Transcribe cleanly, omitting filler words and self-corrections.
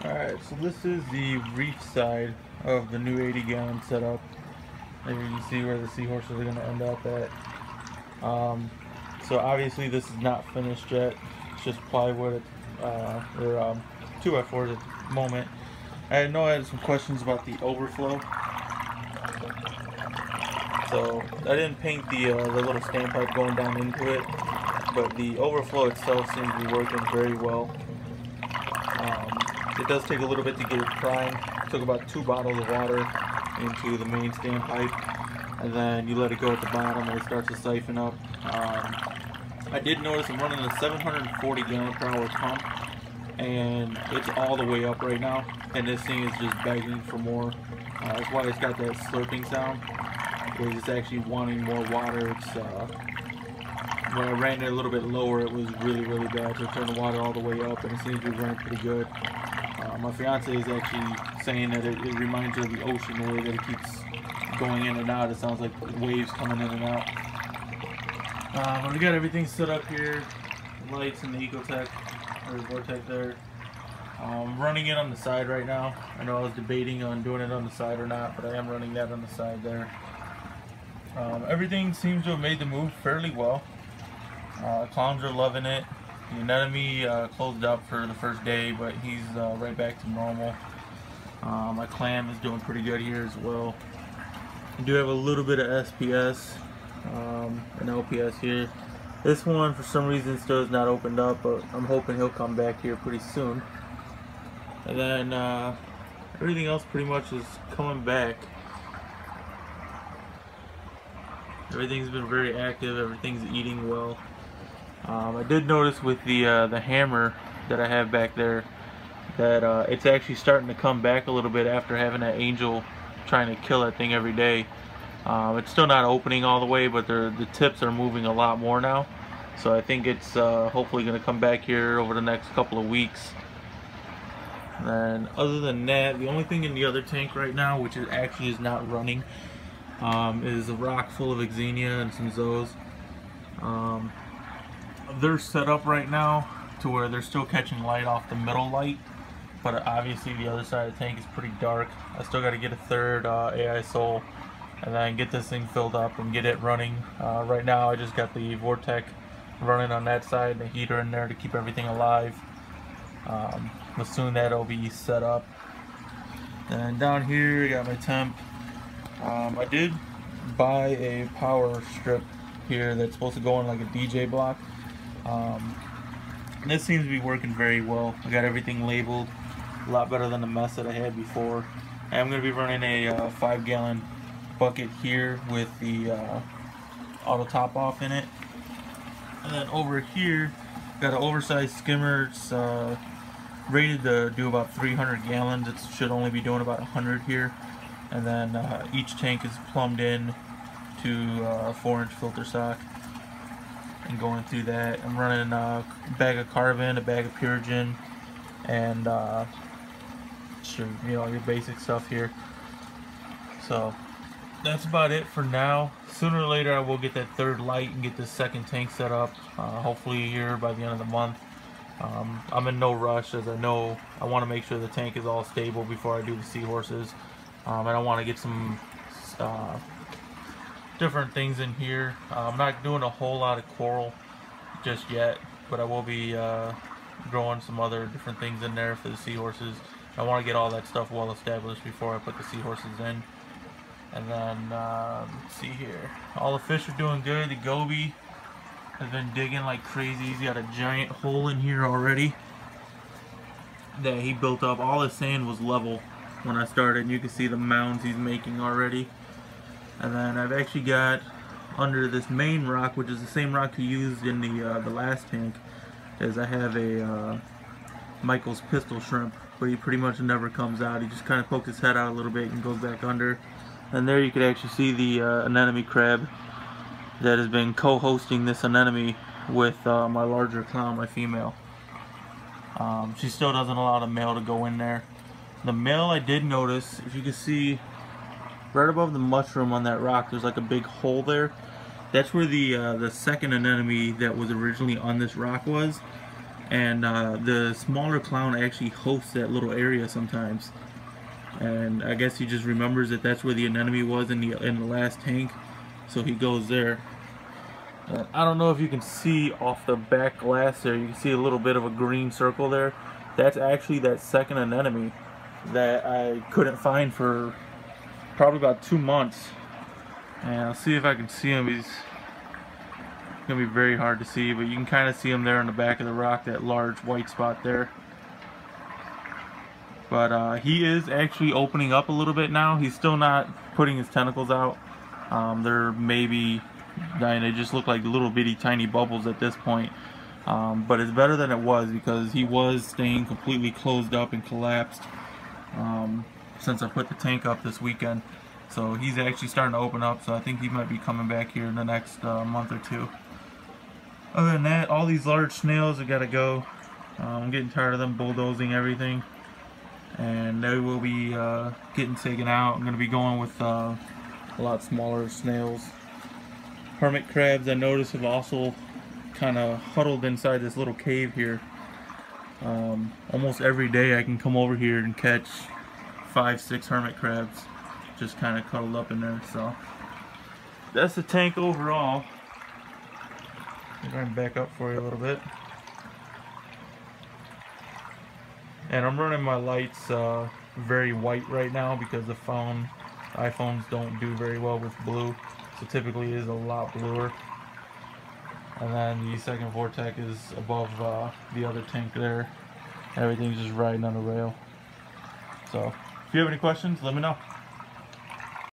Alright, so this is the reef side of the new 80-gallon setup. As you can see where the seahorses are going to end up at. So obviously this is not finished yet. It's just plywood, or 2x4s at the moment. I know I had some questions about the overflow. So I didn't paint the little standpipe going down into it, but the overflow itself seems to be working very well. It does take a little bit to get it primed. It took about 2 bottles of water into the main standpipe, and then you let it go at the bottom and it starts to siphon up. I did notice I'm running a 740 gallon per hour pump, and it's all the way up right now, and this thing is just begging for more. That's why it's got that slurping sound, because it's actually wanting more water. It's when I ran it a little bit lower, it was really bad. So I turned the water all the way up, and it seems to be running pretty good. My fiance is actually saying that it reminds her of the ocean, the way that it keeps going in and out. It sounds like waves coming in and out. But we got everything set up here, the lights and the Ecotech, or the Vortec there. I'm running it on the side right now. I know I was debating on doing it on the side or not, but I am running that on the side there. Everything seems to have made the move fairly well. Clowns are loving it. The anemone closed up for the first day, but he's right back to normal. My clam is doing pretty good here as well. I do have a little bit of SPS, an LPS here. This one for some reason still is not opened up, but I'm hoping he'll come back here pretty soon. And then everything else pretty much is coming back. Everything's been very active, everything's eating well. I did notice with the hammer that I have back there that it's actually starting to come back a little bit after having that angel trying to kill that thing every day. It's still not opening all the way, but the tips are moving a lot more now. So I think it's hopefully going to come back here over the next couple of weeks. And other than that, the only thing in the other tank right now, which actually is not running, is a rock full of Xenia and some Zoes. They're set up right now to where they're still catching light off the middle light, but obviously the other side of the tank is pretty dark. I still got to get a third AI soul and then get this thing filled up and get it running. Right now I just got the Vortec running on that side, the heater in there to keep everything alive. But soon that'll be set up. And down here I got my temp. I did buy a power strip here that's supposed to go on like a DJ block. This seems to be working very well. I got everything labeled, a lot better than the mess that I had before. I'm going to be running a 5-gallon bucket here with the auto top off in it. And then over here, got an oversized skimmer. It's rated to do about 300 gallons. It should only be doing about 100 here. And then each tank is plumbed in to a 4-inch filter sock. And going through that, I'm running a bag of Carbon, a bag of Purigen, and your basic stuff here. So that's about it for now. Sooner or later I will get that third light and get this second tank set up, hopefully here by the end of the month. I'm in no rush, as I know I want to make sure the tank is all stable before I do the seahorses. And I want to get some different things in here. I'm not doing a whole lot of coral just yet, but I will be growing some other different things in there for the seahorses. I want to get all that stuff well established before I put the seahorses in. And then let's see here, all the fish are doing good. The goby has been digging like crazy. He's got a giant hole in here already that he built up. All his sand was level when I started, and you can see the mounds he's making already. And then I've actually got under this main rock, which is the same rock he used in the last tank, is I have a Michael's pistol shrimp, but he pretty much never comes out. He just kind of pokes his head out a little bit and goes back under. And there you could actually see the anemone crab that has been co-hosting this anemone with my larger clown, my female. She still doesn't allow the male to go in there. The male, I did notice, if you can see right above the mushroom on that rock, there's like a big hole there. That's where the second anemone that was originally on this rock was. and the smaller clown actually hosts that little area sometimes. And I guess he just remembers that that's where the anemone was in the last tank, so he goes there. I don't know if you can see off the back glass there. You can see a little bit of a green circle there. That's actually that second anemone that I couldn't find for probably about 2 months. And I'll see if I can see him. He's gonna be very hard to see, but you can kind of see him there on the back of the rock, that large white spot there. But he is actually opening up a little bit now. He's still not putting his tentacles out. They're maybe, they just look like little bitty tiny bubbles at this point. But it's better than it was, because he was staying completely closed up and collapsed since I put the tank up this weekend. So he's actually starting to open up, so I think he might be coming back here in the next month or two. Other than that, all these large snails have got to go. I'm getting tired of them bulldozing everything, and they will be getting taken out. I'm going to be going with a lot smaller snails. Hermit crabs, I noticed, have also kind of huddled inside this little cave here. Almost every day I can come over here and catch 5-6 hermit crabs just kind of cuddled up in there. So that's the tank overall. I'm going to back up for you a little bit. And I'm running my lights very white right now, because the iPhones don't do very well with blue, so typically it is a lot bluer. And then the second Vortec is above the other tank there. Everything's just riding on a rail. So if you have any questions, let me know.